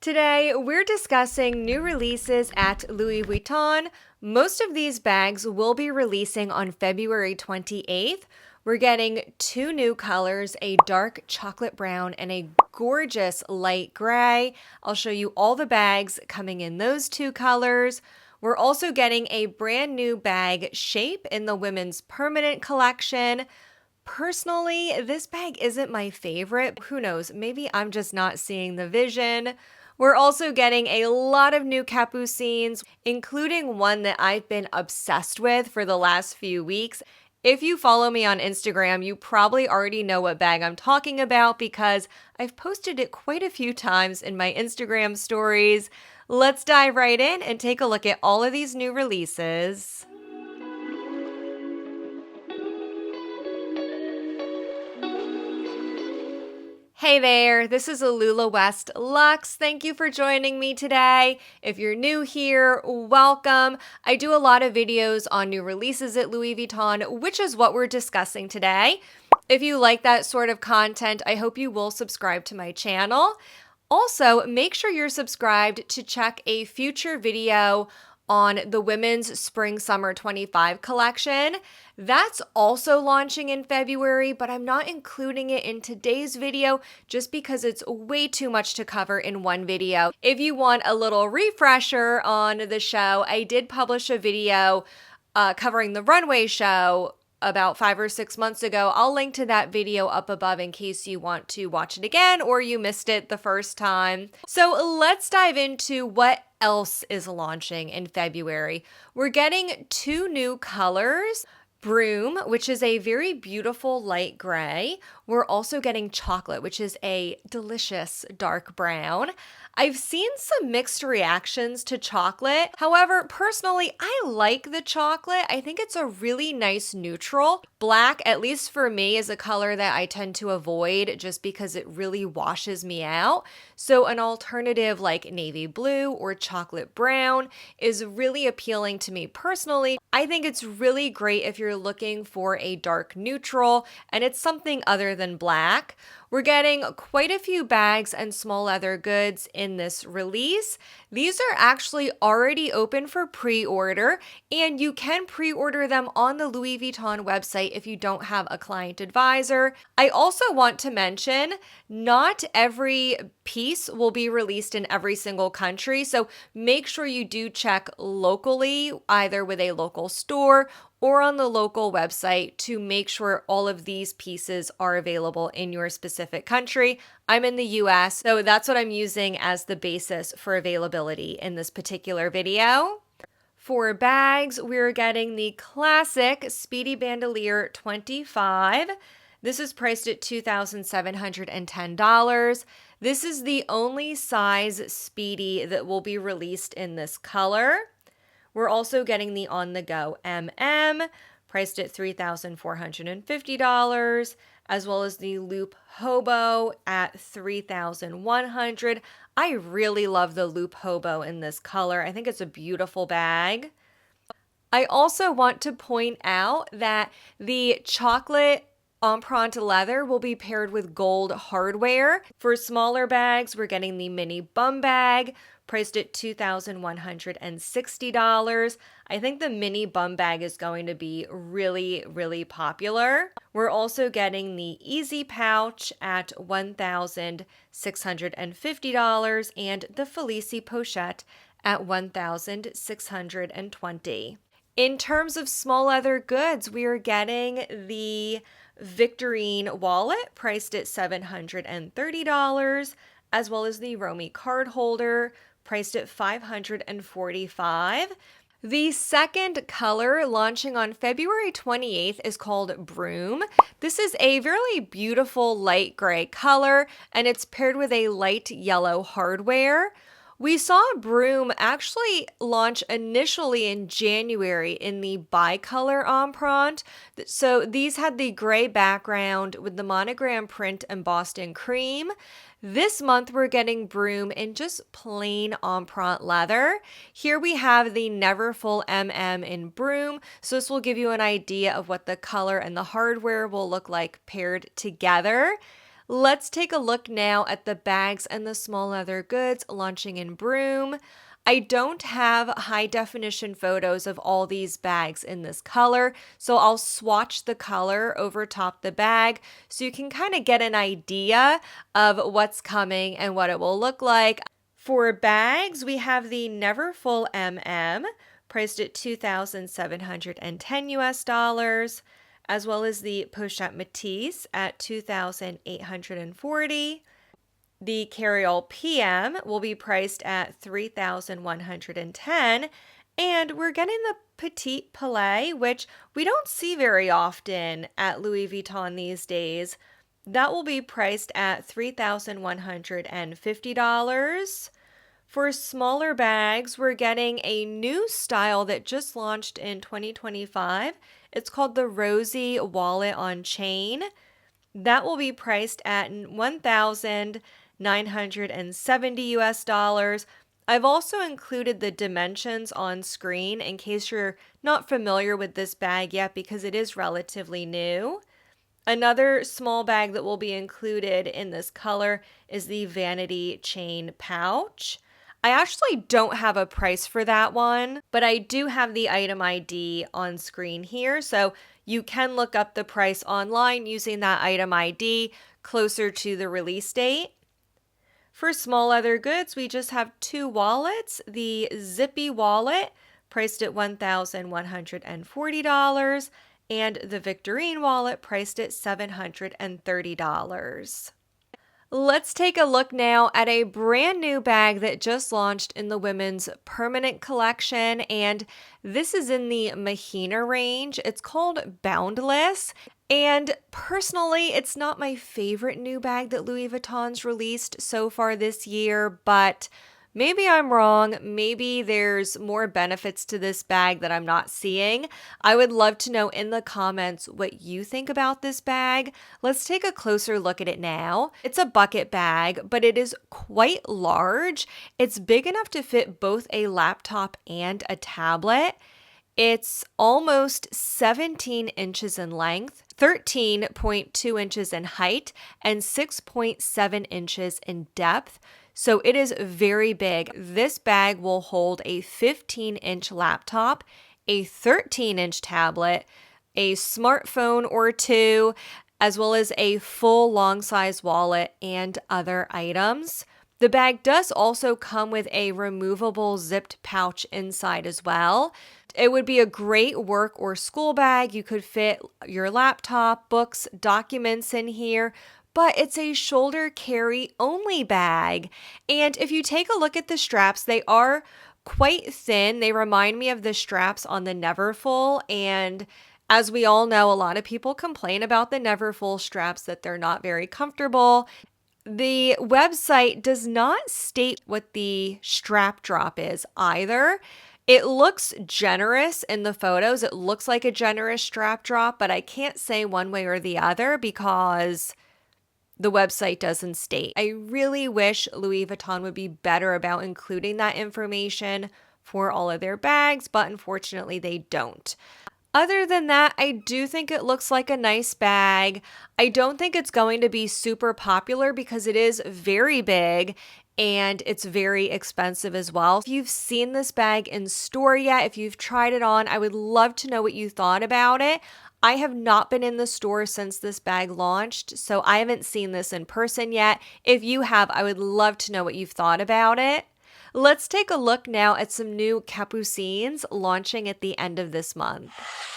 Today, we're discussing new releases at Louis Vuitton. Most of these bags will be releasing on February 28th. We're getting two new colors, a dark chocolate brown and a gorgeous light gray. I'll show you all the bags coming in those two colors. We're also getting a brand new bag shape in the women's permanent collection. Personally, this bag isn't my favorite. Who knows? Maybe I'm just not seeing the vision. We're also getting a lot of new Capucines, including one that I've been obsessed with for the last few weeks. If you follow me on Instagram, you probably already know what bag I'm talking about because I've posted it quite a few times in my Instagram stories. Let's dive right in and take a look at all of these new releases. Hey there, this is Alula West Lux. Thank you for joining me today. If you're new here, welcome. I do a lot of videos on new releases at Louis Vuitton, which is what we're discussing today. If you like that sort of content, I hope you will subscribe to my channel. Also, make sure you're subscribed to check a future video on the women's Spring Summer 25 collection. That's also launching in February, but I'm not including it in today's video just because it's way too much to cover in one video. If you want a little refresher on the show, I did publish a video covering the runway show about 5 or 6 months ago. I'll link to that video up above in case you want to watch it again or you missed it the first time. So let's dive into what else is launching in February. We're getting two new colors. Brume, which is a very beautiful light gray. We're also getting chocolate, which is a delicious dark brown. I've seen some mixed reactions to chocolate. However, personally, I like the chocolate. I think it's a really nice neutral. Black, at least for me, is a color that I tend to avoid just because it really washes me out. So an alternative like navy blue or chocolate brown is really appealing to me personally. I think it's really great if you're looking for a dark neutral and it's something other than black. We're getting quite a few bags and small leather goods in this release. These are actually already open for pre-order, and you can pre-order them on the Louis Vuitton website if you don't have a client advisor. I also want to mention, not every piece will be released in every single country, so make sure you do check locally, either with a local store or on the local website to make sure all of these pieces are available in your specific country. I'm in the US, so that's what I'm using as the basis for availability in this particular video. For bags, we're getting the classic Speedy Bandolier 25. This is priced at $2,710. This is the only size Speedy that will be released in this color. We're also getting the on-the-go priced at $3,450, as well as the Loop Hobo at $3,100. I really love the Loop Hobo in this color. I think it's a beautiful bag. I also want to point out that the chocolate empreinte leather will be paired with gold hardware. For smaller bags, we're getting the mini bum bag, priced at $2,160. I think the mini bum bag is going to be really, really popular. We're also getting the easy pouch at $1,650 and the Felici pochette at $1,620. In terms of small leather goods, we are getting the Victorine wallet priced at $730, as well as the Romy card holder priced at $545. The second color launching on February 28th is called Brume. This is a really beautiful light gray color, and it's paired with a light yellow hardware. We saw Brume actually launch initially in January in the bicolor empreinte. So these had the gray background with the monogram print embossed in cream. This month we're getting Brume in just plain empreinte leather. Here we have the Neverfull MM in Brume, so this will give you an idea of what the color and the hardware will look like paired together. Let's take a look now at the bags and the small leather goods launching in Brume. I don't have high definition photos of all these bags in this color, so I'll swatch the color over top the bag so you can kind of get an idea of what's coming and what it will look like. For bags, we have the Neverfull MM, priced at $2,710 US, as well as the Pochette Métis at $2,840. The Carryall PM will be priced at $3,110, and we're getting the Petite Palais, which we don't see very often at Louis Vuitton these days. That will be priced at $3,150. For smaller bags, we're getting a new style that just launched in 2025. It's called the Rosy Wallet on Chain. That will be priced at $1,970 US. I've also included the dimensions on screen in case you're not familiar with this bag yet because it is relatively new. Another small bag that will be included in this color is the Vanity Chain Pouch. I actually don't have a price for that one, but I do have the item ID on screen here, so you can look up the price online using that item ID closer to the release date. For small leather goods, we just have two wallets. The Zippy wallet, priced at $1,140, and the Victorine wallet, priced at $730. Let's take a look now at a brand new bag that just launched in the women's permanent collection, and this is in the Mahina range. It's called Boundless, and personally, it's not my favorite new bag that Louis Vuitton's released so far this year, but maybe I'm wrong. Maybe there's more benefits to this bag that I'm not seeing. I would love to know in the comments what you think about this bag. Let's take a closer look at it now. It's a bucket bag, but it is quite large. It's big enough to fit both a laptop and a tablet. It's almost 17 inches in length, 13.2 inches in height, and 6.7 inches in depth. So it is very big. This bag will hold a 15-inch laptop, a 13-inch tablet, a smartphone or two, as well as a full long-size wallet and other items. The bag does also come with a removable zipped pouch inside as well. It would be a great work or school bag. You could fit your laptop, books, documents in here, but it's a shoulder carry only bag. And if you take a look at the straps, they are quite thin. They remind me of the straps on the Neverfull. And as we all know, a lot of people complain about the Neverfull straps, that they're not very comfortable. The website does not state what the strap drop is either. It looks generous in the photos. It looks like a generous strap drop, but I can't say one way or the other because the website doesn't state. I really wish Louis Vuitton would be better about including that information for all of their bags, but unfortunately they don't. Other than that, I do think it looks like a nice bag. I don't think it's going to be super popular because it is very big and it's very expensive as well. If you've seen this bag in store yet, if you've tried it on, I would love to know what you thought about it. I have not been in the store since this bag launched, so I haven't seen this in person yet. If you have, I would love to know what you've thought about it. Let's take a look now at some new Capucines launching at the end of this month.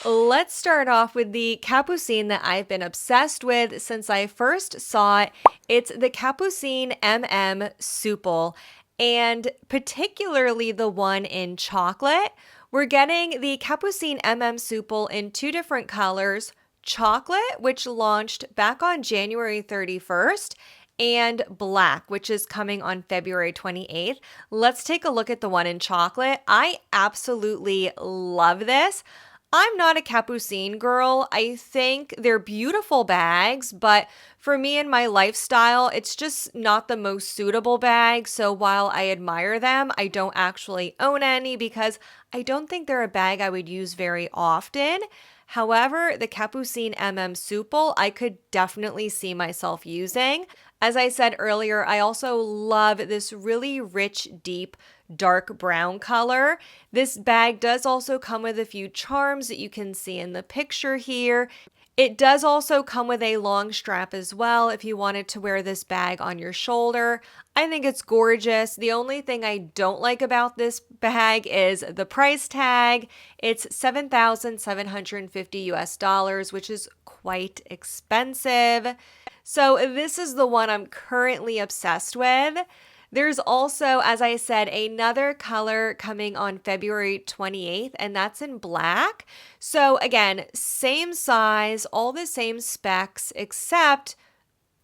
Let's start off with the Capucine that I've been obsessed with since I first saw it. It's the Capucine MM Souple, and particularly the one in chocolate. We're getting the Capucine MM Souple in two different colors, chocolate, which launched back on January 31st, and black, which is coming on February 28th. Let's take a look at the one in chocolate. I absolutely love this. I'm not a Capucine girl. I think they're beautiful bags, but for me and my lifestyle, it's just not the most suitable bag. So while I admire them, I don't actually own any because I don't think they're a bag I would use very often. However, the Capucines Souple, I could definitely see myself using. As I said earlier, I also love this really rich, deep, dark brown color. This bag does also come with a few charms that you can see in the picture here. It does also come with a long strap as well if you wanted to wear this bag on your shoulder. I think it's gorgeous. The only thing I don't like about this bag is the price tag. It's $7,750 US, which is quite expensive. So this is the one I'm currently obsessed with. There's also, as I said, another color coming on February 28th, and that's in black. So again, same size, all the same specs, except,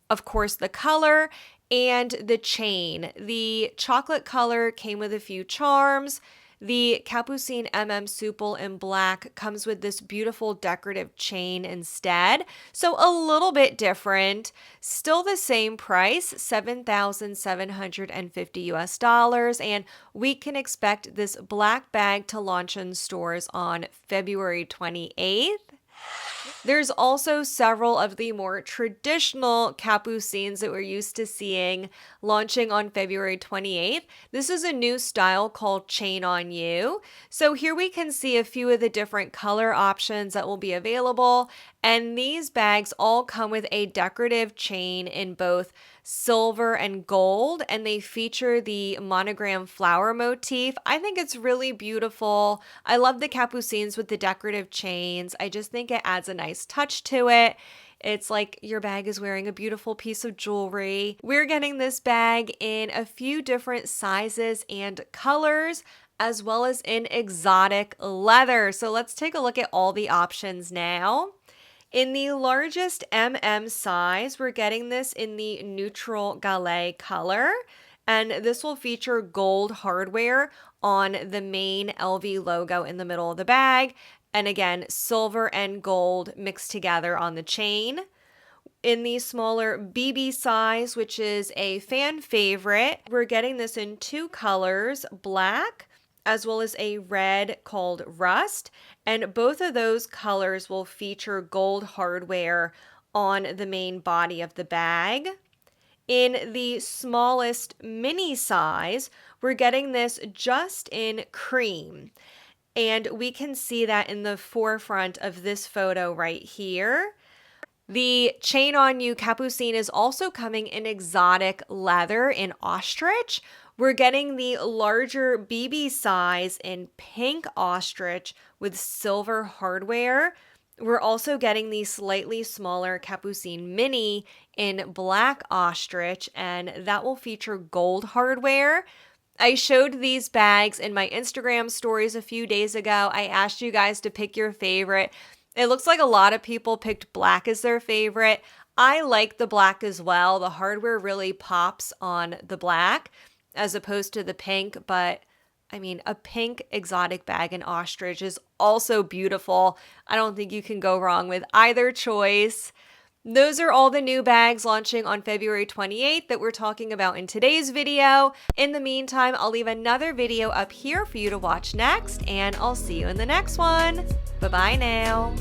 of course, the color and the chain. The chocolate color came with a few charms. The Capucines Souple in black comes with this beautiful decorative chain instead. So a little bit different, still the same price, $7,750 US, and we can expect this black bag to launch in stores on February 28th. There's also several of the more traditional Capucines that we're used to seeing launching on February 28th. This is a new style called Chain on You. So here we can see a few of the different color options that will be available. And these bags all come with a decorative chain in both silver and gold, and they feature the monogram flower motif. I think it's really beautiful. I love the Capucines with the decorative chains. I just think it adds a nice touch to it. It's like your bag is wearing a beautiful piece of jewelry. We're getting this bag in a few different sizes and colors, as well as in exotic leather. So let's take a look at all the options now. In the largest size, we're getting this in the neutral galette color, and this will feature gold hardware on the main LV logo in the middle of the bag, and again, silver and gold mixed together on the chain. In the smaller BB size, which is a fan favorite, we're getting this in two colors, black as well as a red called Rust, and both of those colors will feature gold hardware on the main body of the bag. In the smallest mini size, we're getting this just in cream, and we can see that in the forefront of this photo right here. The Chain on You Capucines is also coming in exotic leather in ostrich. We're getting the larger BB size in pink ostrich with silver hardware. We're also getting the slightly smaller Capucines Mini in black ostrich, and that will feature gold hardware. I showed these bags in my Instagram stories a few days ago. I asked you guys to pick your favorite. It looks like a lot of people picked black as their favorite. I like the black as well. The hardware really pops on the black as opposed to the pink, but I mean, a pink exotic bag in ostrich is also beautiful. I don't think you can go wrong with either choice. Those are all the new bags launching on February 28th that we're talking about in today's video. In the meantime, I'll leave another video up here for you to watch next, and I'll see you in the next one. Bye-bye now.